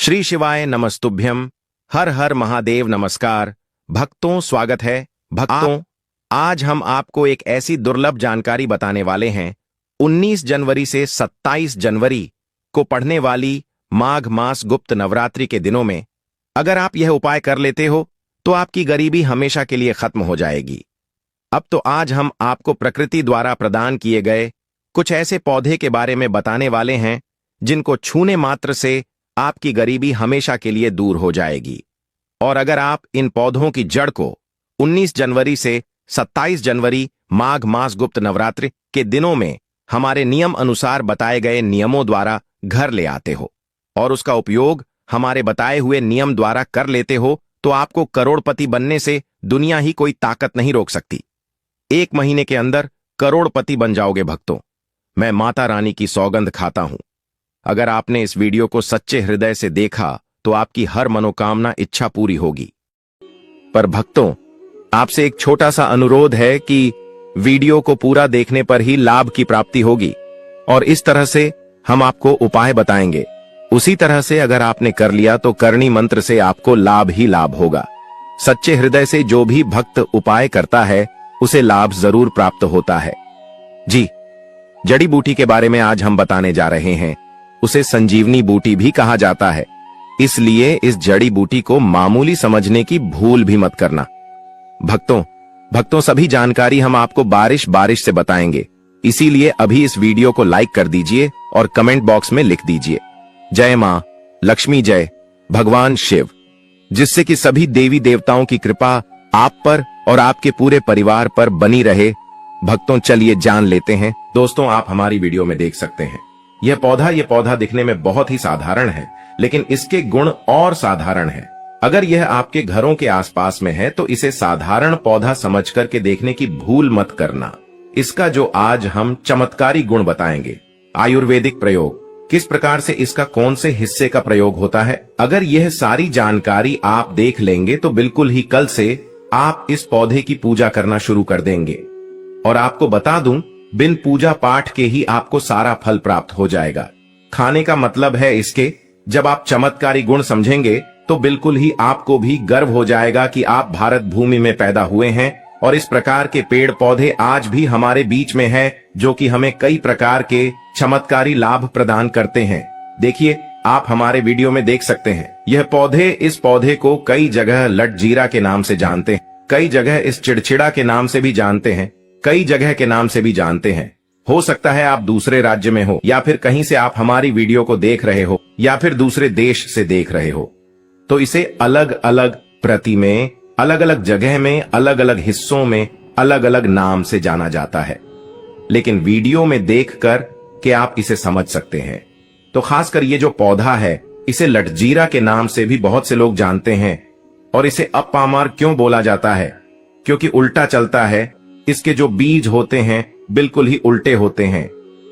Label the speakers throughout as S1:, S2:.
S1: श्री शिवाय नमस्तुभ्यम। हर हर महादेव नमस्कार। भक्तों, स्वागत है। भक्तों, आज हम आपको एक ऐसी दुर्लभ जानकारी बताने वाले हैं। 19 जनवरी से 27 जनवरी को पड़ने वाली माघ मास गुप्त नवरात्रि के दिनों में अगर आप यह उपाय कर लेते हो तो आपकी गरीबी हमेशा के लिए खत्म हो जाएगी। अब तो आज हम आपको प्रकृति द्वारा प्रदान किए गए कुछ ऐसे पौधे के बारे में बताने वाले हैं जिनको छूने मात्र से आपकी गरीबी हमेशा के लिए दूर हो जाएगी। और अगर आप इन पौधों की जड़ को 19 जनवरी से 27 जनवरी माघ मास गुप्त नवरात्रि के दिनों में हमारे नियम अनुसार बताए गए नियमों द्वारा घर ले आते हो और उसका उपयोग हमारे बताए हुए नियम द्वारा कर लेते हो तो आपको करोड़पति बनने से दुनिया ही कोई ताकत नहीं रोक सकती। 1 महीने के अंदर करोड़पति बन जाओगे भक्तों। मैं माता रानी की सौगंध खाता हूं। अगर आपने इस वीडियो को सच्चे हृदय से देखा तो आपकी हर मनोकामना इच्छा पूरी होगी। पर भक्तों, आपसे एक छोटा सा अनुरोध है कि वीडियो को पूरा देखने पर ही लाभ की प्राप्ति होगी और इस तरह से हम आपको उपाय बताएंगे। उसी तरह से अगर आपने कर लिया तो करणी मंत्र से आपको लाभ ही लाभ होगा। सच्चे हृदय से जो भी भक्त उपाय करता है उसे लाभ जरूर प्राप्त होता है। जी, जड़ी बूटी के बारे में आज हम बताने जा रहे हैं। उसे संजीवनी बूटी भी कहा जाता है, इसलिए इस जड़ी बूटी को मामूली समझने की भूल भी मत करना। भक्तों सभी जानकारी हम आपको बारिश बारिश से बताएंगे, इसीलिए अभी इस वीडियो को लाइक कर दीजिए और कमेंट बॉक्स में लिख दीजिए जय मां लक्ष्मी, जय भगवान शिव, जिससे कि सभी देवी देवताओं की कृपा आप पर और आपके पूरे परिवार पर बनी रहे। भक्तों, चलिए जान लेते हैं। दोस्तों, आप हमारी वीडियो में देख सकते हैं यह पौधा दिखने में बहुत ही साधारण है, लेकिन इसके गुण और साधारण है। अगर यह आपके घरों के आसपास में है तो इसे साधारण पौधा समझ करके देखने की भूल मत करना। इसका जो आज हम चमत्कारी गुण बताएंगे, आयुर्वेदिक प्रयोग, किस प्रकार से इसका कौन से हिस्से का प्रयोग होता है, अगर यह सारी जानकारी आप देख लेंगे तो बिल्कुल ही कल से आप इस पौधे की पूजा करना शुरू कर देंगे। और आपको बता दूं, बिन पूजा पाठ के ही आपको सारा फल प्राप्त हो जाएगा। खाने का मतलब है इसके, जब आप चमत्कारी गुण समझेंगे तो बिल्कुल ही आपको भी गर्व हो जाएगा कि आप भारत भूमि में पैदा हुए हैं और इस प्रकार के पेड़ पौधे आज भी हमारे बीच में है जो कि हमें कई प्रकार के चमत्कारी लाभ प्रदान करते हैं। देखिए, आप हमारे वीडियो में देख सकते हैं यह पौधे, इस पौधे को कई जगह लटजीरा के नाम से जानते हैं, कई जगह इस चिड़चिड़ा के नाम से भी जानते हैं, कई जगह के नाम से भी जानते हैं। हो सकता है आप दूसरे राज्य में हो या फिर कहीं से आप हमारी वीडियो को देख रहे हो या फिर दूसरे देश से देख रहे हो, तो इसे अलग अलग प्रति में, अलग अलग जगह में, अलग अलग हिस्सों में अलग अलग नाम से जाना जाता है। लेकिन वीडियो में देखकर के आप इसे समझ सकते हैं। तो खासकर ये जो पौधा है इसे लटजीरा के नाम से भी बहुत से लोग जानते हैं। और इसे अपामार क्यों बोला जाता है? क्योंकि उल्टा चलता है। इसके जो बीज होते हैं बिल्कुल ही उल्टे होते हैं।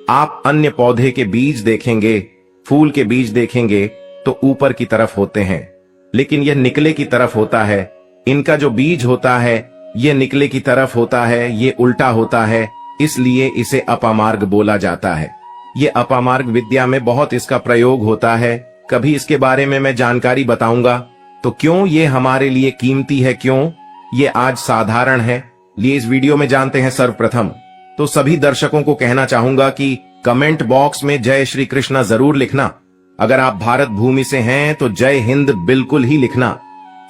S1: आप अन्य पौधे के बीज देखेंगे, फूल के बीज देखेंगे तो ऊपर की तरफ होते हैं, लेकिन यह निकले की तरफ होता है। इनका जो बीज होता है यह निकले की तरफ होता है, ये उल्टा होता है, इसलिए इसे अपामार्ग बोला जाता है। ये अपामार्ग विद्या में बहुत इसका प्रयोग होता है। कभी इसके बारे में मैं जानकारी बताऊंगा। तो क्यों ये हमारे लिए कीमती है, क्यों ये आज साधारण है, लिए इस वीडियो में जानते हैं। सर्वप्रथम तो सभी दर्शकों को कहना चाहूंगा कि कमेंट बॉक्स में जय श्री कृष्णा जरूर लिखना। अगर आप भारत भूमि से हैं तो जय हिंद बिल्कुल ही लिखना।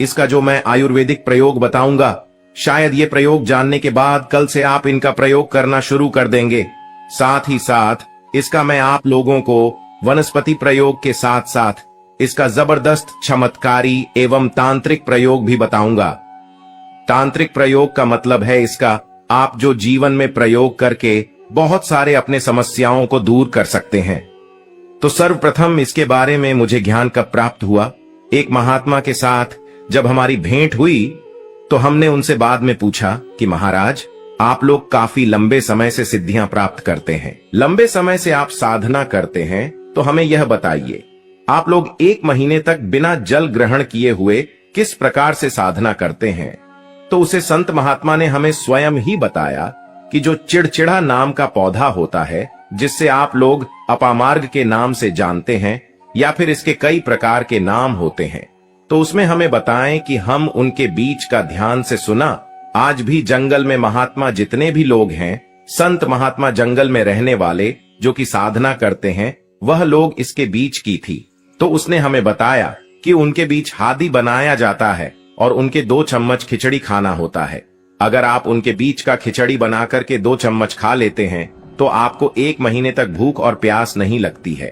S1: इसका जो मैं आयुर्वेदिक प्रयोग बताऊंगा, शायद ये प्रयोग जानने के बाद कल से आप इनका प्रयोग करना शुरू कर देंगे। साथ ही साथ इसका मैं आप लोगों को वनस्पति प्रयोग के साथ साथ इसका जबरदस्त चमत्कारी एवं तांत्रिक प्रयोग भी बताऊंगा। तांत्रिक प्रयोग का मतलब है इसका आप जो जीवन में प्रयोग करके बहुत सारे अपने समस्याओं को दूर कर सकते हैं। तो सर्वप्रथम इसके बारे में मुझे ज्ञान कब प्राप्त हुआ, एक महात्मा के साथ जब हमारी भेंट हुई तो हमने उनसे बाद में पूछा कि महाराज, आप लोग काफी लंबे समय से सिद्धियां प्राप्त करते हैं, लंबे समय से आप साधना करते हैं, तो हमें यह बताइए, आप लोग 1 महीने तक बिना जल ग्रहण किए हुए किस प्रकार से साधना करते हैं? तो उसे संत महात्मा ने हमें स्वयं ही बताया कि जो चिड़चिड़ा नाम का पौधा होता है, जिससे आप लोग अपामार्ग के नाम से जानते हैं, या फिर इसके कई प्रकार के नाम होते हैं, तो उसमें हमें बताएं कि हम उनके बीच का ध्यान से सुना। आज भी जंगल में महात्मा जितने भी लोग हैं, संत महात्मा जंगल में रहने वाले जो कि साधना करते हैं, वह लोग इसके बीच की थी। तो उसने हमें बताया कि उनके बीच हादी बनाया जाता है और उनके 2 चम्मच खिचड़ी खाना होता है। अगर आप उनके बीच का खिचड़ी बना करके 2 चम्मच खा लेते हैं तो आपको 1 महीने तक भूख और प्यास नहीं लगती है।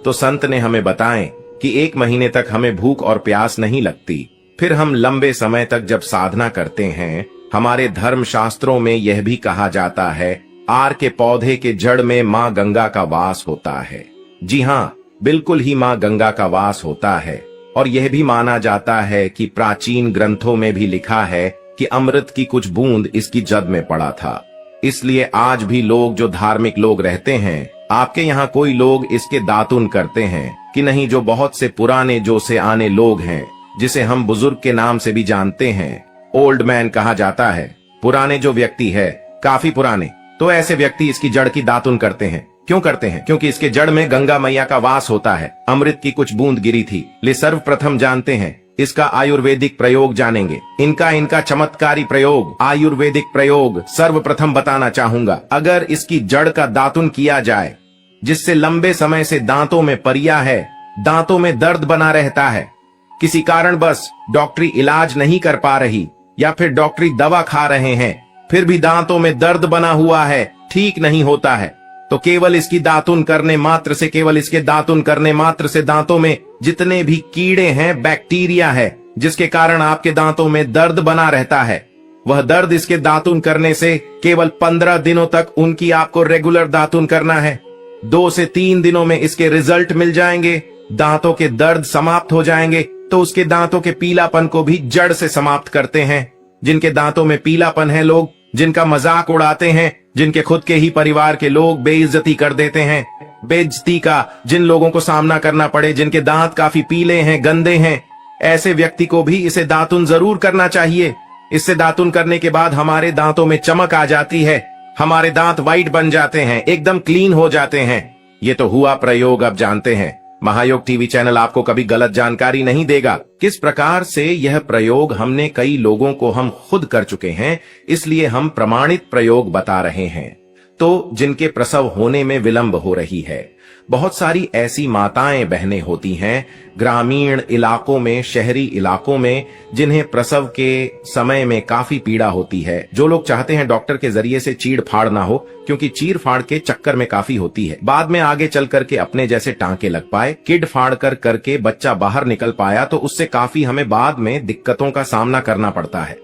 S1: तो संत ने हमें बताएं कि 1 महीने तक हमें भूख और प्यास नहीं लगती। फिर हम लंबे समय तक जब साधना करते हैं, हमारे धर्म शास्त्रों में यह भी कहा जाता है, आर के पौधे के जड़ में माँ गंगा का वास होता है। जी हाँ, बिल्कुल ही माँ गंगा का वास होता है। और यह भी माना जाता है कि प्राचीन ग्रंथों में भी लिखा है कि अमृत की कुछ बूंद इसकी जड़ में पड़ा था। इसलिए आज भी लोग जो धार्मिक लोग रहते हैं, आपके यहाँ कोई लोग इसके दातुन करते हैं कि नहीं? जो बहुत से पुराने जो से आने लोग हैं, जिसे हम बुजुर्ग के नाम से भी जानते हैं, ओल्ड मैन कहा जाता है। पुराने जो व्यक्ति है, काफी पुराने, तो ऐसे व्यक्ति इसकी जड़ की दातुन करते हैं। क्यों करते हैं? क्योंकि इसके जड़ में गंगा मैया का वास होता है। अमृत की कुछ बूंद गिरी थी। ले सर्वप्रथम जानते हैं इसका आयुर्वेदिक प्रयोग जानेंगे। इनका चमत्कारी प्रयोग, आयुर्वेदिक प्रयोग सर्वप्रथम बताना चाहूंगा। अगर इसकी जड़ का दातुन किया जाए, जिससे लंबे समय से दांतों में परिया है, दांतों में दर्द बना रहता है, किसी कारण बस डॉक्टरी इलाज नहीं कर पा रही या फिर डॉक्टरी दवा खा रहे हैं, फिर भी दांतों में दर्द बना हुआ है, ठीक नहीं होता है, तो केवल इसकी दातुन करने मात्र से, केवल इसके दातुन करने मात्र से दांतों में जितने भी कीड़े हैं, बैक्टीरिया है, जिसके कारण आपके दांतों में दर्द बना रहता है, वह दर्द इसके दातुन करने से केवल 15 दिनों तक उनकी आपको रेगुलर दातुन करना है। 2 से 3 दिनों में इसके रिजल्ट मिल जाएंगे, दांतों के दर्द समाप्त हो जाएंगे। तो उसके दांतों के पीलापन को भी जड़ से समाप्त करते हैं। जिनके दांतों में पीलापन है, लोग जिनका मजाक उड़ाते हैं, जिनके खुद के ही परिवार के लोग बेइज्जती कर देते हैं, बेइज्जती का जिन लोगों को सामना करना पड़े, जिनके दांत काफी पीले हैं, गंदे हैं, ऐसे व्यक्ति को भी इसे दातुन जरूर करना चाहिए। इससे दातुन करने के बाद हमारे दांतों में चमक आ जाती है, हमारे दांत वाइट बन जाते हैं, एकदम क्लीन हो जाते हैं। ये तो हुआ प्रयोग। अब जानते हैं, महायोग टीवी चैनल आपको कभी गलत जानकारी नहीं देगा। किस प्रकार से यह प्रयोग हमने कई लोगों को हम खुद कर चुके हैं, इसलिए हम प्रमाणित प्रयोग बता रहे हैं। तो जिनके प्रसव होने में विलंब हो रही है, बहुत सारी ऐसी माताएं बहनें होती हैं ग्रामीण इलाकों में, शहरी इलाकों में, जिन्हें प्रसव के समय में काफी पीड़ा होती है। जो लोग चाहते हैं डॉक्टर के जरिए से चीड़ फाड़ ना हो, क्योंकि चीड़ फाड़ के चक्कर में काफी होती है, बाद में आगे चल करके अपने जैसे टांके लग पाए, किड फाड़ करके बच्चा बाहर निकल पाया, तो उससे काफी हमें बाद में दिक्कतों का सामना करना पड़ता है।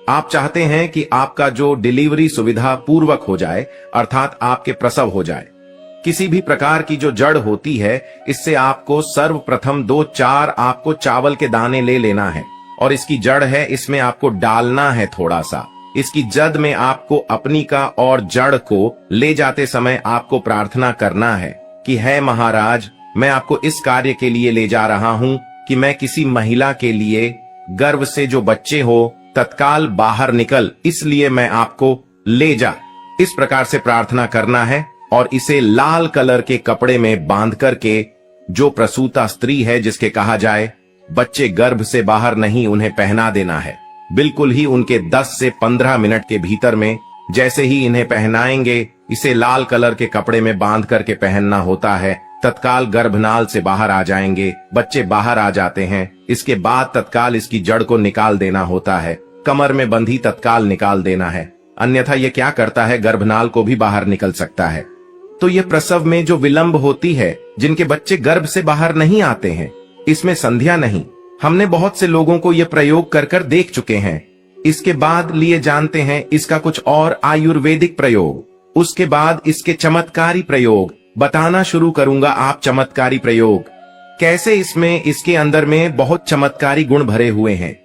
S1: आप चाहते हैं कि आपका जो डिलीवरी सुविधा पूर्वक हो जाए, अर्थात आपके प्रसव हो जाए। किसी भी प्रकार की जो जड़ होती है, इससे आपको सर्वप्रथम 2-4 आपको चावल के दाने ले लेना है, और इसकी जड़ है, इसमें आपको डालना है थोड़ा सा। इसकी जड़ में आपको अपनी का और जड़ को ले जाते समय आपको प्रार्थना करना है कि है महाराज, मैं आपको इस कार्य के लिए ले जा रहा हूं कि मैं किसी महिला के लिए गर्भ से जो बच्चे हो तत्काल बाहर निकल, इसलिए मैं आपको ले जा। इस प्रकार से प्रार्थना करना है और इसे लाल कलर के कपड़े में बांध करके, जो प्रसूता स्त्री है, जिसके कहा जाए बच्चे गर्भ से बाहर नहीं, उन्हें पहना देना है। बिल्कुल ही उनके 10 से 15 मिनट के भीतर में जैसे ही इन्हें पहनाएंगे, इसे लाल कलर के कपड़े में बांध करके पहनना होता है, तत्काल गर्भनाल से बाहर आ जाएंगे, बच्चे बाहर आ जाते हैं। इसके बाद तत्काल इसकी जड़ को निकाल देना होता है, कमर में बंधी तत्काल निकाल देना है, अन्यथा ये क्या करता है, गर्भनाल को भी बाहर निकल सकता है। तो ये प्रसव में जो विलंब होती है, जिनके बच्चे गर्भ से बाहर नहीं आते हैं, इसमें संध्या नहीं। हमने बहुत से लोगों को ये प्रयोग कर देख चुके हैं। इसके बाद लिए जानते हैं इसका कुछ और आयुर्वेदिक प्रयोग, उसके बाद इसके चमत्कारी प्रयोग बताना शुरू करूंगा। आप चमत्कारी प्रयोग कैसे, इसमें इसके अंदर में बहुत चमत्कारी गुण भरे हुए हैं।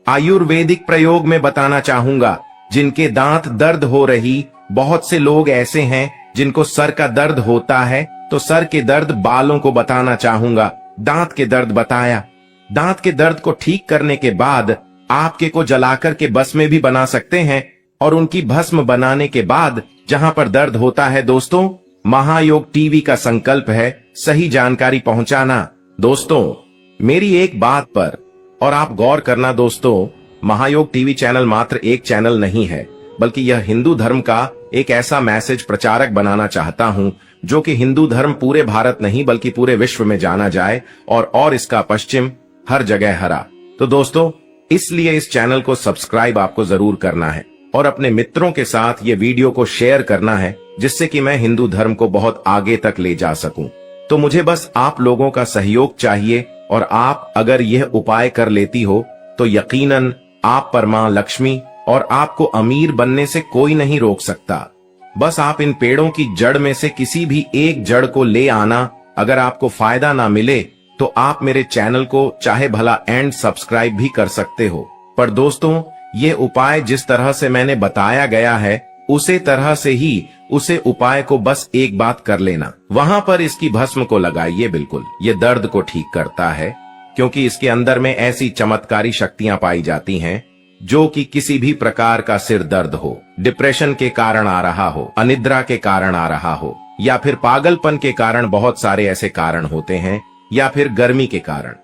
S1: आयुर्वेदिक प्रयोग में बताना चाहूंगा, जिनके दांत दर्द हो रही, बहुत से लोग ऐसे हैं जिनको सर का दर्द होता है, तो सर के दर्द बालों को बताना चाहूंगा। दांत के दर्द बताया, दांत के दर्द को ठीक करने के बाद आपके को जलाकर के भस्म भी बना सकते हैं, और उनकी भस्म बनाने के बाद जहां पर दर्द होता है, दोस्तों महायोग टीवी का संकल्प है सही जानकारी पहुंचाना, दोस्तों, मेरी एक बात पर और आप गौर करना दोस्तों, महायोग टीवी चैनल मात्र एक चैनल नहीं है, बल्कि यह हिंदू धर्म का एक ऐसा मैसेज प्रचारक बनाना चाहता हूं जो कि हिंदू धर्म पूरे भारत नहीं बल्कि पूरे विश्व में जाना जाए और इसका पश्चिम हर जगह हरा। तो दोस्तों, इसलिए इस चैनल को सब्सक्राइब आपको जरूर करना है और अपने मित्रों के साथ ये वीडियो को शेयर करना है, जिससे कि मैं हिंदू धर्म को बहुत आगे तक ले जा सकूं। तो मुझे बस आप लोगों का सहयोग चाहिए और आप अगर यह उपाय कर लेती हो तो यकीनन आप पर मां लक्ष्मी और आपको अमीर बनने से कोई नहीं रोक सकता। बस आप इन पेड़ों की जड़ में से किसी भी एक जड़ को ले आना। अगर आपको फायदा ना मिले तो आप मेरे चैनल को चाहे भला एंड सब्सक्राइब भी कर सकते हो, पर दोस्तों ये उपाय जिस तरह से मैंने बताया गया है उसे तरह से ही उसे उपाय को बस एक बात कर लेना, वहां पर इसकी भस्म को लगाइए। बिल्कुल ये दर्द को ठीक करता है, क्योंकि इसके अंदर में ऐसी चमत्कारी शक्तियां पाई जाती हैं जो कि किसी भी प्रकार का सिर दर्द हो, डिप्रेशन के कारण आ रहा हो, अनिद्रा के कारण आ रहा हो, या फिर पागलपन के कारण, बहुत सारे ऐसे कारण होते हैं, या फिर गर्मी के कारण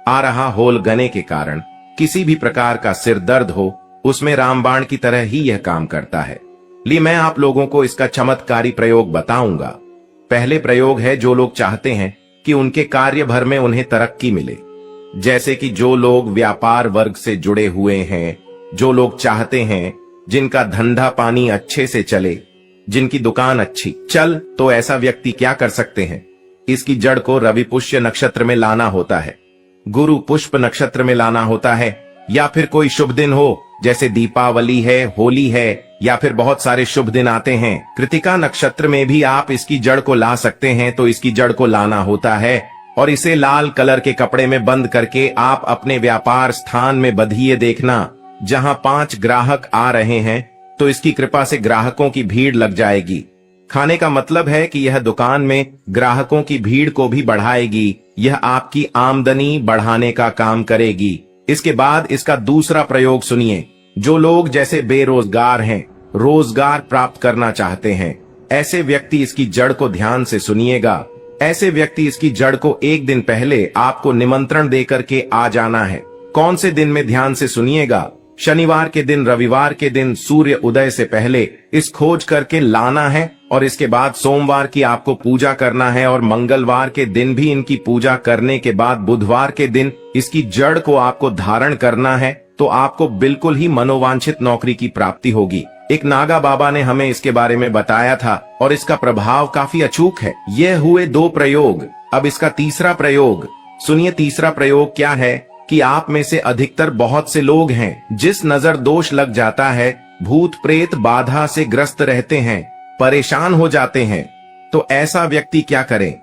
S1: आ रहा होल गने के कारण किसी भी प्रकार का सिर दर्द हो, उसमें रामबाण की तरह ही यह काम करता है। लिए मैं आप लोगों को इसका चमत्कारी प्रयोग बताऊंगा। पहले प्रयोग है, जो लोग चाहते हैं कि उनके कार्य भर में उन्हें तरक्की मिले, जैसे कि जो लोग व्यापार वर्ग से जुड़े हुए हैं, जो लोग चाहते हैं जिनका धंधा पानी अच्छे से चले, जिनकी दुकान अच्छी चल, तो ऐसा व्यक्ति क्या कर सकते हैं, इसकी जड़ को रवि पुष्य नक्षत्र में लाना होता है, गुरु पुष्प नक्षत्र में लाना होता है, या फिर कोई शुभ दिन हो जैसे दीपावली है, होली है, या फिर बहुत सारे शुभ दिन आते हैं। कृतिका नक्षत्र में भी आप इसकी जड़ को ला सकते हैं। तो इसकी जड़ को लाना होता है और इसे लाल कलर के कपड़े में बंद करके आप अपने व्यापार स्थान में बंधिए। देखना, जहां 5 ग्राहक आ रहे हैं तो इसकी कृपा से ग्राहकों की भीड़ लग जाएगी। खाने का मतलब है कि यह दुकान में ग्राहकों की भीड़ को भी बढ़ाएगी, यह आपकी आमदनी बढ़ाने का काम करेगी। इसके बाद इसका दूसरा प्रयोग सुनिए। जो लोग जैसे बेरोजगार हैं, रोजगार प्राप्त करना चाहते हैं, ऐसे व्यक्ति इसकी जड़ को ध्यान से सुनिएगा। ऐसे व्यक्ति इसकी जड़ को एक दिन पहले आपको निमंत्रण देकर के आ जाना है। कौन से दिन में, ध्यान से सुनिएगा, शनिवार के दिन, रविवार के दिन सूर्य उदय से पहले इस खोज करके लाना है और इसके बाद सोमवार की आपको पूजा करना है और मंगलवार के दिन भी इनकी पूजा करने के बाद बुधवार के दिन इसकी जड़ को आपको धारण करना है। तो आपको बिल्कुल ही मनोवांछित नौकरी की प्राप्ति होगी। एक नागा बाबा ने हमें इसके बारे में बताया था और इसका प्रभाव काफी अचूक है। ये हुए 2 प्रयोग। अब इसका तीसरा प्रयोग सुनिए। तीसरा प्रयोग क्या है कि आप में से अधिकतर बहुत से लोग हैं जिस नजर दोष लग जाता है, भूत प्रेत बाधा से ग्रस्त रहते हैं, परेशान हो जाते हैं। तो ऐसा व्यक्ति क्या करे,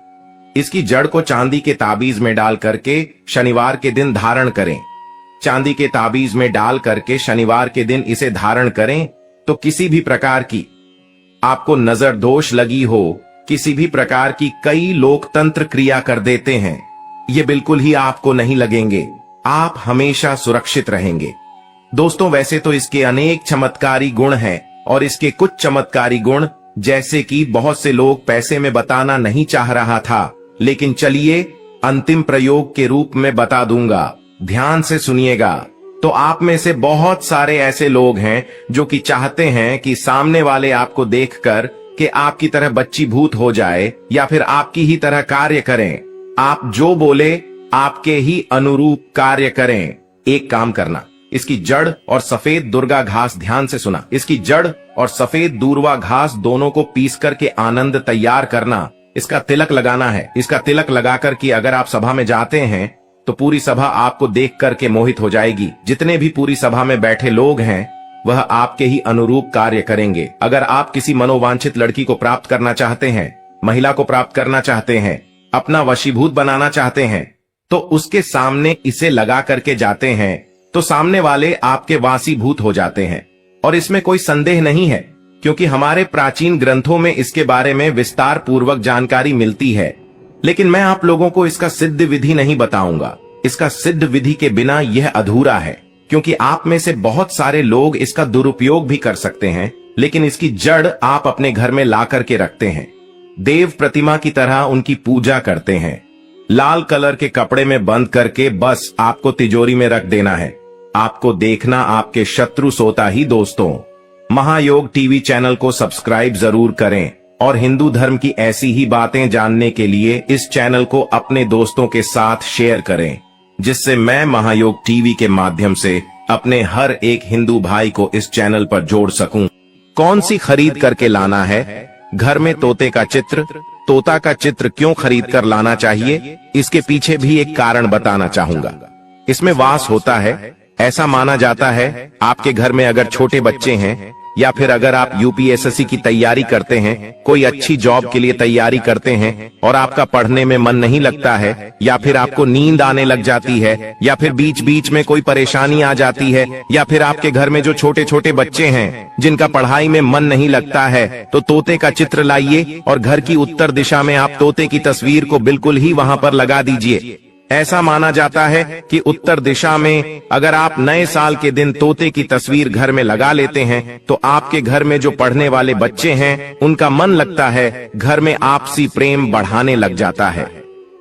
S1: इसकी जड़ को चांदी के ताबीज में डाल करके शनिवार के दिन धारण करें। चांदी के ताबीज में डाल करके शनिवार के दिन इसे धारण करें तो किसी भी प्रकार की आपको नजर दोष लगी हो, किसी भी प्रकार की, कई लोकतंत्र क्रिया कर देते हैं, ये बिल्कुल ही आपको नहीं लगेंगे। आप हमेशा सुरक्षित रहेंगे। दोस्तों, वैसे तो इसके अनेक चमत्कारी गुण हैं और इसके कुछ चमत्कारी गुण जैसे कि बहुत से लोग पैसे में बताना नहीं चाह रहा था, लेकिन चलिए अंतिम प्रयोग के रूप में बता दूंगा। ध्यान से सुनिएगा। तो आप में से बहुत सारे ऐसे लोग हैं जो कि चाहते हैं कि सामने वाले आपको देखकर कि आपकी तरह बच्ची भूत हो जाए या फिर आपकी ही तरह कार्य करें। आप जो बोले आपके ही अनुरूप कार्य करें। एक काम करना, इसकी जड़ और सफेद दुर्गा घास, ध्यान से सुना, इसकी जड़ और सफेद दूर्वा घास दोनों को पीस करके आनंद तैयार करना। इसका तिलक लगाना है। इसका तिलक लगाकर कि अगर आप सभा में जाते हैं तो पूरी सभा आपको देख करके मोहित हो जाएगी। जितने भी पूरी सभा में बैठे लोग हैं वह आपके ही अनुरूप कार्य करेंगे। अगर आप किसी मनोवांछित लड़की को प्राप्त करना चाहते हैं, महिला को प्राप्त करना चाहते हैं, अपना वशीभूत बनाना चाहते हैं, तो उसके सामने इसे लगा करके जाते हैं तो सामने वाले आपके वासीभूत हो जाते हैं। और इसमें कोई संदेह नहीं है, क्योंकि हमारे प्राचीन ग्रंथों में इसके बारे में विस्तार पूर्वक जानकारी मिलती है। लेकिन मैं आप लोगों को इसका सिद्ध विधि नहीं बताऊंगा। इसका सिद्ध विधि के बिना यह अधूरा है, क्योंकि आप में से बहुत सारे लोग इसका दुरुपयोग भी कर सकते हैं, लेकिन इसकी जड़ आप अपने घर में ला करके रखते हैं, देव प्रतिमा की तरह उनकी पूजा करते हैं। लाल कलर के कपड़े में बंद करके बस आपको तिजोरी में रख देना है। आपको देखना आपके शत्रु सोता ही दोस्तों। महायोग टीवी चैनल को सब्सक्राइब जरूर करें और हिंदू धर्म की ऐसी ही बातें जानने के लिए इस चैनल को अपने दोस्तों के साथ शेयर करें, जिससे मैं महायोग टीवी के माध्यम से अपने हर एक हिंदू भाई को इस चैनल पर जोड़ सकूं। कौन सी खरीद करके लाना है? घर में तोते का चित्र। तोता का चित्र क्यों खरीद कर लाना चाहिए, इसके पीछे भी एक कारण बताना चाहूंगा। इसमें वास होता है। ऐसा माना जाता है आपके घर में अगर छोटे बच्चे हैं या फिर अगर आप यूपीएससी की तैयारी करते हैं, कोई अच्छी जॉब के लिए तैयारी करते हैं और आपका पढ़ने में मन नहीं लगता है, या फिर आपको नींद आने लग जाती है, या फिर बीच बीच में कोई परेशानी आ जाती है, या फिर आपके घर में जो छोटे छोटे बच्चे हैं जिनका पढ़ाई में मन नहीं लगता है, तो तोते का चित्र लाइए और घर की उत्तर दिशा में आप तोते की तस्वीर को बिल्कुल ही वहां पर लगा दीजिए। ऐसा माना जाता है कि उत्तर दिशा में अगर आप नए साल के दिन तोते की तस्वीर घर में लगा लेते हैं तो आपके घर में जो पढ़ने वाले बच्चे हैं उनका मन लगता है, घर में आपसी प्रेम बढ़ाने लग जाता है।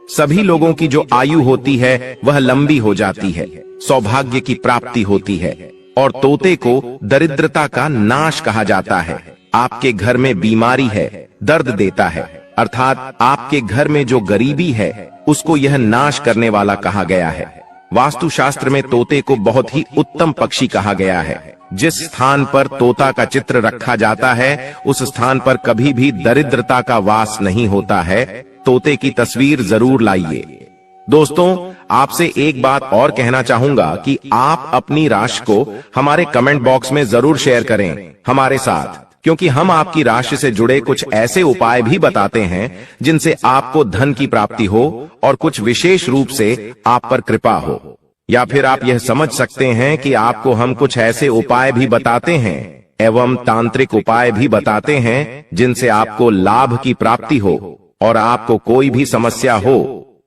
S1: सभी लोगों की जो आयु होती है वह लंबी हो जाती है, सौभाग्य की प्राप्ति होती है और तोते को दरिद्रता का नाश कहा जाता है। आपके घर में बीमारी है, दर्द देता है, अर्थात आपके घर में जो गरीबी है उसको यह नाश करने वाला कहा गया है। वास्तुशास्त्र में तोते को बहुत ही उत्तम पक्षी कहा गया है। जिस स्थान पर तोता का चित्र रखा जाता है उस स्थान पर कभी भी दरिद्रता का वास नहीं होता है। तोते की तस्वीर जरूर लाइए। दोस्तों, आपसे एक बात और कहना चाहूंगा कि आप अपनी राशि को हमारे कमेंट बॉक्स में जरूर शेयर करें हमारे साथ, क्योंकि हम आपकी राशि से जुड़े कुछ ऐसे उपाय भी बताते हैं जिनसे आपको धन की प्राप्ति हो और कुछ विशेष रूप से आप पर कृपा हो। या फिर आप यह समझ सकते हैं कि आपको हम कुछ ऐसे उपाय भी बताते हैं एवं तांत्रिक उपाय भी बताते हैं जिनसे आपको लाभ की प्राप्ति हो और आपको कोई भी समस्या हो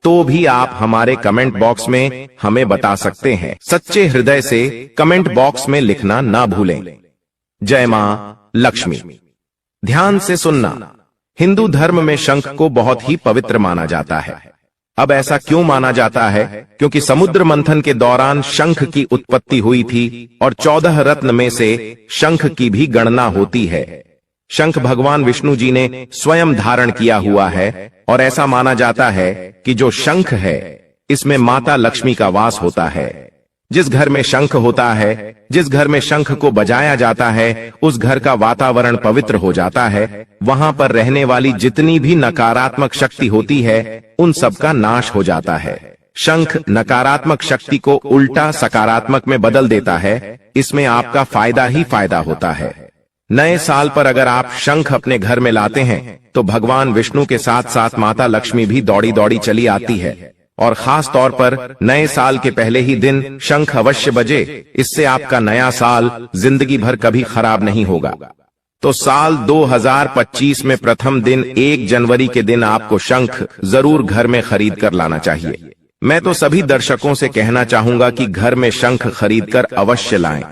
S1: तो भी आप हमारे कमेंट बॉक्स में हमें बता सकते हैं। सच्चे हृदय से कमेंट बॉक्स में लिखना ना भूलें। जय मां लक्ष्मी। ध्यान से सुनना, हिंदू धर्म में शंख को बहुत ही पवित्र माना जाता है। अब ऐसा क्यों माना जाता है? क्योंकि समुद्र मंथन के दौरान शंख की उत्पत्ति हुई थी और 14 रत्न में से शंख की भी गणना होती है। शंख भगवान विष्णु जी ने स्वयं धारण किया हुआ है और ऐसा माना जाता है कि जो शंख है इसमें माता लक्ष्मी का वास होता है। जिस घर में शंख होता है, जिस घर में शंख को बजाया जाता है, उस घर का वातावरण पवित्र हो जाता है। वहां पर रहने वाली जितनी भी नकारात्मक शक्ति होती है उन सब का नाश हो जाता है। शंख नकारात्मक शक्ति को उल्टा सकारात्मक में बदल देता है। इसमें आपका फायदा ही फायदा होता है। नए साल पर अगर आप शंख अपने घर में लाते हैं तो भगवान विष्णु के साथ साथ माता लक्ष्मी भी दौड़ी दौड़ी चली आती है और खास तौर पर नए साल के पहले ही दिन शंख अवश्य बजे। इससे आपका नया साल जिंदगी भर कभी खराब नहीं होगा। तो साल 2025 में प्रथम दिन 1 जनवरी के दिन आपको शंख जरूर घर में खरीद कर लाना चाहिए। मैं तो सभी दर्शकों से कहना चाहूंगा कि घर में शंख खरीद कर अवश्य लाएं,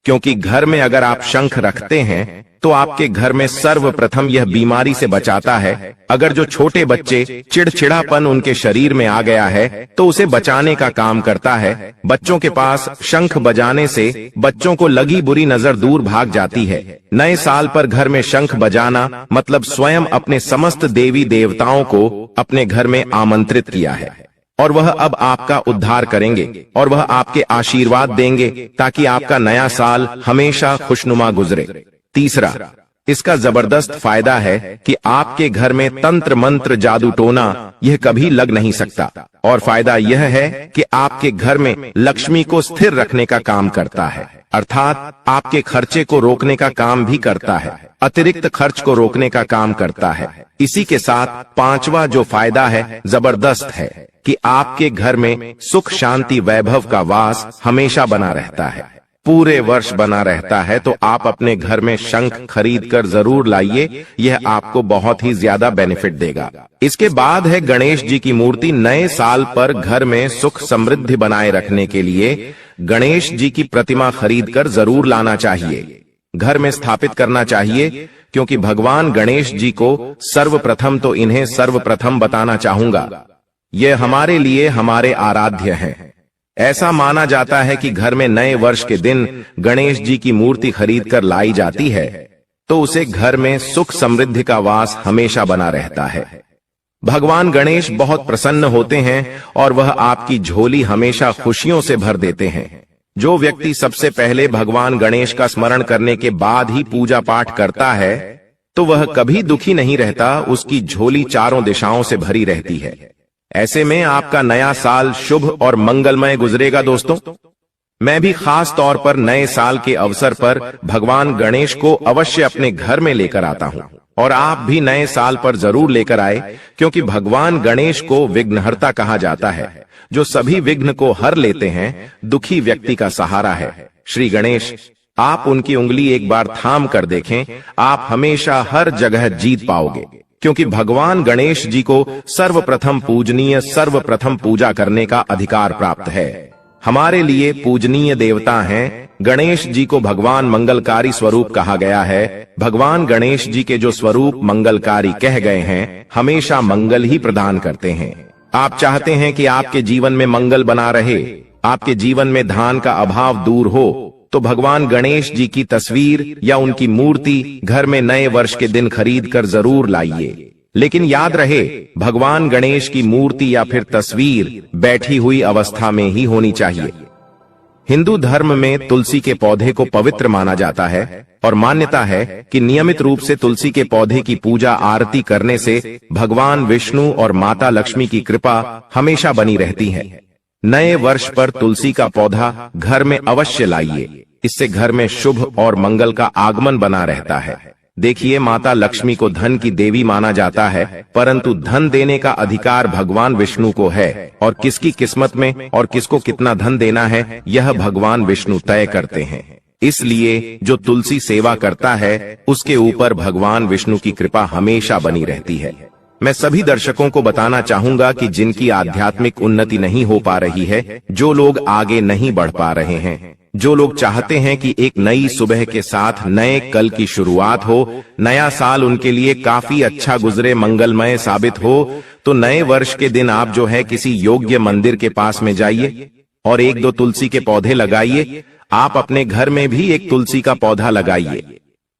S1: क्योंकि घर में अगर आप शंख रखते हैं तो आपके घर में सर्वप्रथम यह बीमारी से बचाता है। अगर जो छोटे बच्चे चिड़चिड़ापन उनके शरीर में आ गया है तो उसे बचाने का काम करता है। बच्चों के पास शंख बजाने से बच्चों को लगी बुरी नजर दूर भाग जाती है। नए साल पर घर में शंख बजाना मतलब स्वयं अपने समस्त देवी देवताओं को अपने घर में आमंत्रित किया है और वह अब आपका उद्धार करेंगे और वह आपके आशीर्वाद देंगे ताकि आपका नया साल हमेशा खुशनुमा गुजरे। तीसरा, इसका जबरदस्त फायदा है कि आपके घर में तंत्र मंत्र जादू टोना यह कभी लग नहीं सकता। और फायदा यह है कि आपके घर में लक्ष्मी को स्थिर रखने का काम करता है, अर्थात आपके खर्चे को रोकने का काम भी करता है, अतिरिक्त खर्च को रोकने का काम करता है। इसी के साथ पांचवा जो फायदा है जबरदस्त है कि आपके घर में सुख शांति वैभव का वास हमेशा बना रहता है, पूरे वर्ष बना रहता है। तो आप अपने घर में शंख खरीद कर जरूर लाइए, यह आपको बहुत ही ज्यादा बेनिफिट देगा। इसके बाद है गणेश जी की मूर्ति। नए साल पर घर में सुख समृद्धि बनाए रखने के लिए गणेश जी की प्रतिमा खरीद कर जरूर लाना चाहिए, घर में स्थापित करना चाहिए, क्योंकि भगवान गणेश जी को सर्वप्रथम तो इन्हें सर्वप्रथम बताना चाहूंगा। ये हमारे लिए हमारे आराध्य हैं। ऐसा माना जाता है कि घर में नए वर्ष के दिन गणेश जी की मूर्ति खरीद कर लाई जाती है तो उसे घर में सुख समृद्धि का वास हमेशा बना रहता है। भगवान गणेश बहुत प्रसन्न होते हैं और वह आपकी झोली हमेशा खुशियों से भर देते हैं। जो व्यक्ति सबसे पहले भगवान गणेश का स्मरण करने के बाद ही पूजा पाठ करता है तो वह कभी दुखी नहीं रहता, उसकी झोली चारों दिशाओं से भरी रहती है। ऐसे में आपका नया साल शुभ और मंगलमय गुजरेगा। दोस्तों, मैं भी खास तौर पर नए साल के अवसर पर भगवान गणेश को अवश्य अपने घर में लेकर आता हूं और आप भी नए साल पर जरूर लेकर आए, क्योंकि भगवान गणेश को विघ्नहर्ता कहा जाता है, जो सभी विघ्न को हर लेते हैं, दुखी व्यक्ति का सहारा है। श्री गणेश, आप उनकी उंगली एक बार थाम कर देखें, आप हमेशा हर जगह जीत पाओगे, क्योंकि भगवान गणेश जी को सर्वप्रथम पूजनीय, सर्वप्रथम पूजा करने का अधिकार प्राप्त है। हमारे लिए पूजनीय देवता हैं। गणेश जी को भगवान मंगलकारी स्वरूप कहा गया है। भगवान गणेश जी के जो स्वरूप मंगलकारी कह गए हैं, हमेशा मंगल ही प्रदान करते हैं। आप चाहते हैं कि आपके जीवन में मंगल बना रहे, आपके जीवन में धन का अभाव दूर हो, तो भगवान गणेश जी की तस्वीर या उनकी मूर्ति घर में नए वर्ष के दिन खरीद कर जरूर लाइए। लेकिन याद रहे, भगवान गणेश की मूर्ति या फिर तस्वीर बैठी हुई अवस्था में ही होनी चाहिए। हिंदू धर्म में तुलसी के पौधे को पवित्र माना जाता है और मान्यता है कि नियमित रूप से तुलसी के पौधे की पूजा आरती करने से भगवान विष्णु और माता लक्ष्मी की कृपा हमेशा बनी रहती है। नए वर्ष पर तुलसी का पौधा घर में अवश्य लाइए, इससे घर में शुभ और मंगल का आगमन बना रहता है। देखिए, माता लक्ष्मी को धन की देवी माना जाता है, परंतु धन देने का अधिकार भगवान विष्णु को है और किसकी किस्मत में और किसको कितना धन देना है, यह भगवान विष्णु तय करते हैं। इसलिए जो तुलसी सेवा करता है, उसके ऊपर भगवान विष्णु की कृपा हमेशा बनी रहती है। मैं सभी दर्शकों को बताना चाहूंगा कि जिनकी आध्यात्मिक उन्नति नहीं हो पा रही है, जो लोग आगे नहीं बढ़ पा रहे हैं, जो लोग चाहते हैं कि एक नई सुबह के साथ नए कल की शुरुआत हो, नया साल उनके लिए काफी अच्छा गुजरे, मंगलमय साबित हो, तो नए वर्ष के दिन आप जो है किसी योग्य मंदिर के पास में जाइए और एक दो तुलसी के पौधे लगाइए। आप अपने घर में भी एक तुलसी का पौधा लगाइए।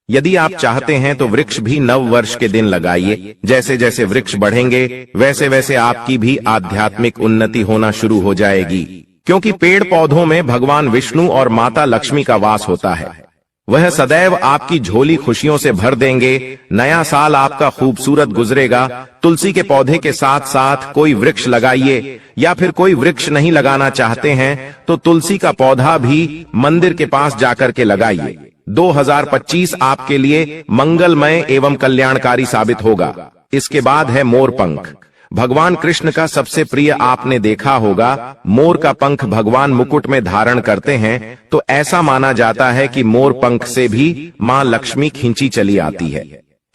S1: यदि आप चाहते हैं तो वृक्ष भी नव वर्ष के दिन लगाइए। जैसे जैसे वृक्ष बढ़ेंगे वैसे वैसे आपकी भी आध्यात्मिक उन्नति होना शुरू हो जाएगी, क्योंकि पेड़ पौधों में भगवान विष्णु और माता लक्ष्मी का वास होता है। वह सदैव आपकी झोली खुशियों से भर देंगे। नया साल आपका खूबसूरत गुजरेगा। तुलसी के पौधे के साथ साथ कोई वृक्ष लगाइए, या फिर कोई वृक्ष नहीं लगाना चाहते हैं तो तुलसी का पौधा भी मंदिर के पास जाकर के लगाइए। 2025 आपके लिए मंगलमय एवं कल्याणकारी साबित होगा। इसके बाद है मोर पंख। भगवान कृष्ण का सबसे प्रिय आपने देखा होगा, मोर का पंख भगवान मुकुट में धारण करते हैं, तो ऐसा माना जाता है कि मोर पंख से भी मां लक्ष्मी खींची चली आती है।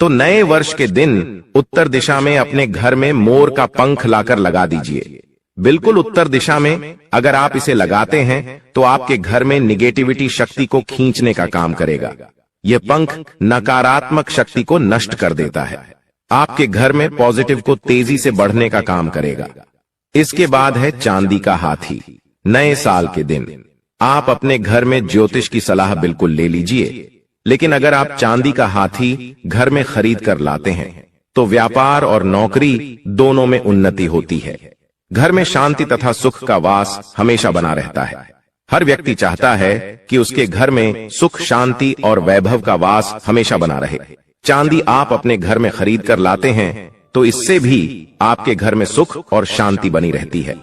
S1: तो नए वर्ष के दिन उत्तर दिशा में अपने घर में मोर का पंख लाकर लगा दीजिए। बिल्कुल उत्तर दिशा में अगर आप इसे लगाते हैं तो आपके घर में निगेटिविटी शक्ति को खींचने का काम करेगा। यह पंख नकारात्मक शक्ति को नष्ट कर देता है। आपके घर में पॉजिटिव को तेजी से बढ़ने का काम करेगा। इसके बाद है चांदी का हाथी। नए साल के दिन आप अपने घर में ज्योतिष की सलाह बिल्कुल ले लीजिए, लेकिन अगर आप चांदी का हाथी घर में खरीद कर लाते हैं तो व्यापार और नौकरी दोनों में उन्नति होती है। घर में शांति तथा सुख का वास हमेशा बना रहता है। हर व्यक्ति चाहता है कि उसके घर में सुख, शांति और वैभव का वास हमेशा बना रहे। चांदी आप अपने घर में खरीद कर लाते हैं तो इससे भी आपके घर में सुख और शांति बनी रहती है।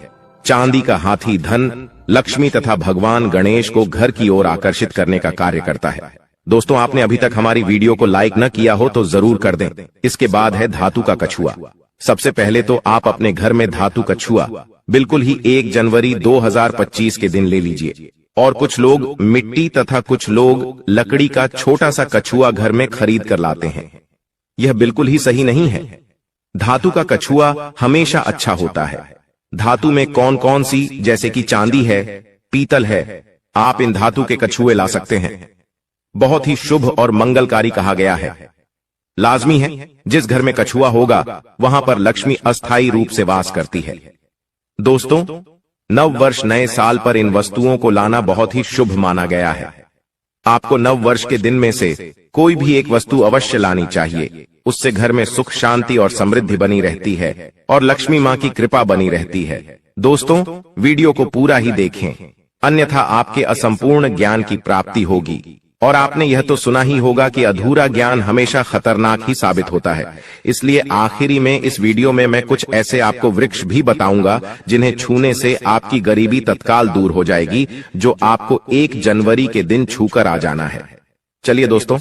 S1: चांदी का हाथी धन, लक्ष्मी तथा भगवान गणेश को घर की ओर आकर्षित करने का कार्य करता है। दोस्तों, आपने अभी तक हमारी वीडियो को लाइक न किया हो तो जरूर कर दें। इसके बाद है धातु का कछुआ। सबसे पहले तो आप अपने घर में धातु कछुआ बिल्कुल ही 1 जनवरी 2025 के दिन ले लीजिए। और कुछ लोग मिट्टी तथा कुछ लोग लकड़ी का छोटा सा कछुआ घर में खरीद कर लाते हैं। यह बिल्कुल ही सही नहीं है। धातु का कछुआ हमेशा अच्छा होता है। धातु में कौन कौन सी, जैसे कि चांदी है, पीतल है, आप इन धातु के कछुए ला सकते हैं। बहुत ही शुभ और मंगलकारी कहा गया है। लाजमी है जिस घर में कछुआ होगा वहां पर लक्ष्मी अस्थायी रूप से वास करती है। दोस्तों, नव वर्ष नए साल पर इन वस्तुओं को लाना बहुत ही शुभ माना गया है। आपको नव वर्ष के दिन में से कोई भी एक वस्तु अवश्य लानी चाहिए। उससे घर में सुख शांति और समृद्धि बनी रहती है और लक्ष्मी माँ की कृपा बनी रहती है। दोस्तों, वीडियो को पूरा ही देखें, अन्यथा आपके असंपूर्ण ज्ञान की प्राप्ति होगी। और आपने यह तो सुना ही होगा कि अधूरा ज्ञान हमेशा खतरनाक ही साबित होता है। इसलिए आखिरी में इस वीडियो में मैं कुछ ऐसे आपको वृक्ष भी बताऊंगा जिन्हें छूने से आपकी गरीबी तत्काल दूर हो जाएगी, जो आपको 1 जनवरी के दिन छूकर आ जाना है। चलिए दोस्तों,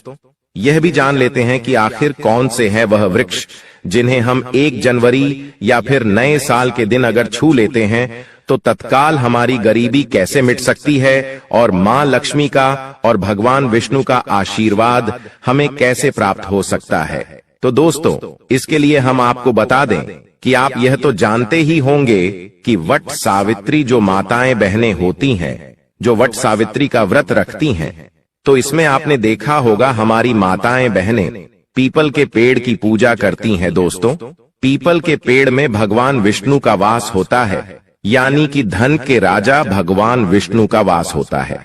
S1: यह भी जान लेते हैं कि आखिर कौन से हैं वह वृक्ष जिन्हें हम 1 जनवरी या फिर नए साल के दिन अगर छू लेते हैं तो तत्काल हमारी गरीबी कैसे मिट सकती है और मां लक्ष्मी का और भगवान विष्णु का आशीर्वाद हमें कैसे प्राप्त हो सकता है। तो दोस्तों, इसके लिए हम आपको बता दें कि आप यह तो जानते ही होंगे कि वट सावित्री जो माताएं बहनें होती हैं, जो वट सावित्री का व्रत रखती हैं, तो इसमें आपने देखा होगा हमारी माताएं बहनें पीपल के पेड़ की पूजा करती हैं। दोस्तों, पीपल के पेड़ में भगवान विष्णु का वास होता है, यानी कि धन के राजा भगवान विष्णु का वास होता है।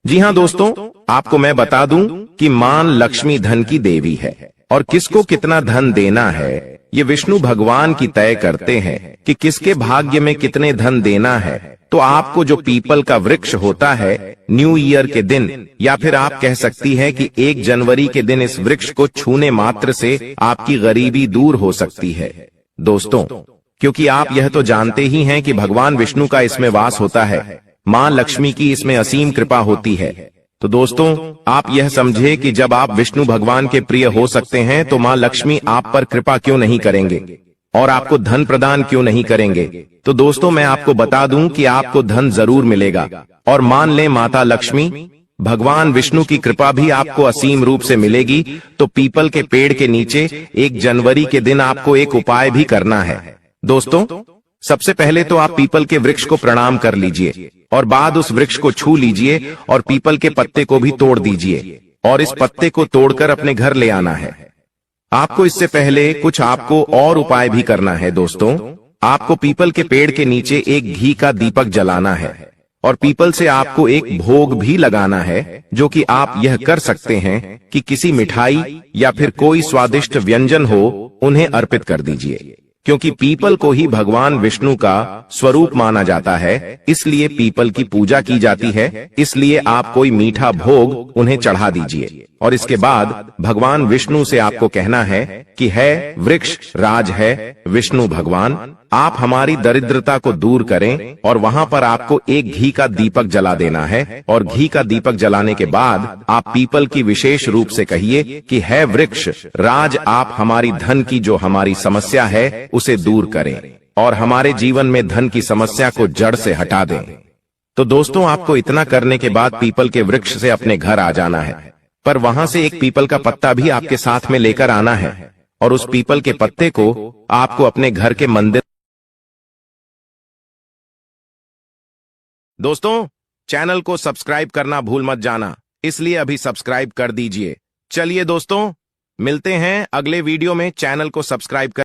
S1: जी हाँ दोस्तों, आपको मैं बता दूं कि मां लक्ष्मी धन की देवी है और किसको कितना धन देना है ये विष्णु भगवान की तय करते हैं कि किसके भाग्य में कितने धन देना है। तो आपको जो पीपल का वृक्ष होता है, न्यू ईयर के दिन या फिर आप कह सकती है कि 1 जनवरी के दिन इस वृक्ष को छूने मात्र से आपकी गरीबी दूर हो सकती है। दोस्तों, क्योंकि आप यह तो जानते ही हैं कि भगवान विष्णु का इसमें वास होता है, मां लक्ष्मी की इसमें असीम कृपा होती है। तो दोस्तों, आप यह समझे कि जब आप विष्णु भगवान के प्रिय हो सकते हैं तो मां लक्ष्मी आप पर कृपा क्यों नहीं करेंगे और आपको धन प्रदान क्यों नहीं करेंगे। तो दोस्तों, मैं आपको बता दूं कि आपको धन जरूर मिलेगा और मान लें माता लक्ष्मी भगवान विष्णु की कृपा भी आपको असीम रूप से मिलेगी। तो पीपल के पेड़ के नीचे 1 जनवरी के दिन आपको एक उपाय भी करना है। दोस्तों, सबसे पहले तो आप पीपल के वृक्ष को प्रणाम कर लीजिए और बाद उस वृक्ष को छू लीजिए और पीपल के पत्ते को भी तोड़ दीजिए और इस पत्ते को तोड़कर अपने घर ले आना है। आपको इससे पहले कुछ आपको और उपाय भी करना है। दोस्तों, आपको पीपल के पेड़ के नीचे एक घी का दीपक जलाना है और पीपल से आपको एक भोग भी लगाना है, जो कि आप यह कर सकते हैं कि किसी मिठाई या फिर कोई स्वादिष्ट व्यंजन हो उन्हें अर्पित कर दीजिए। क्योंकि पीपल को ही भगवान विष्णु का स्वरूप माना जाता है, इसलिए पीपल की पूजा की जाती है। इसलिए आप कोई मीठा भोग उन्हें चढ़ा दीजिए और इसके बाद भगवान विष्णु से आपको कहना है कि है वृक्ष राज है विष्णु भगवान, आप हमारी दरिद्रता को दूर करें। और वहां पर आपको एक घी का दीपक जला देना है और घी का दीपक जलाने के बाद आप पीपल की विशेष रूप से कहिए कि है वृक्ष राज, आप हमारी धन की जो हमारी समस्या है उसे दूर करें और हमारे जीवन में धन की समस्या को जड़ से हटा दें। तो दोस्तों, आपको इतना करने के बाद पीपल के वृक्ष से अपने घर आ जाना है, पर वहां से एक पीपल का पत्ता भी आपके साथ में लेकर आना है और उस पीपल के पत्ते को आपको अपने घर के मंदिर। दोस्तों, चैनल को सब्सक्राइब करना भूल मत जाना, इसलिए अभी सब्सक्राइब कर दीजिए। चलिए दोस्तों, मिलते हैं अगले वीडियो में। चैनल को सब्सक्राइब कर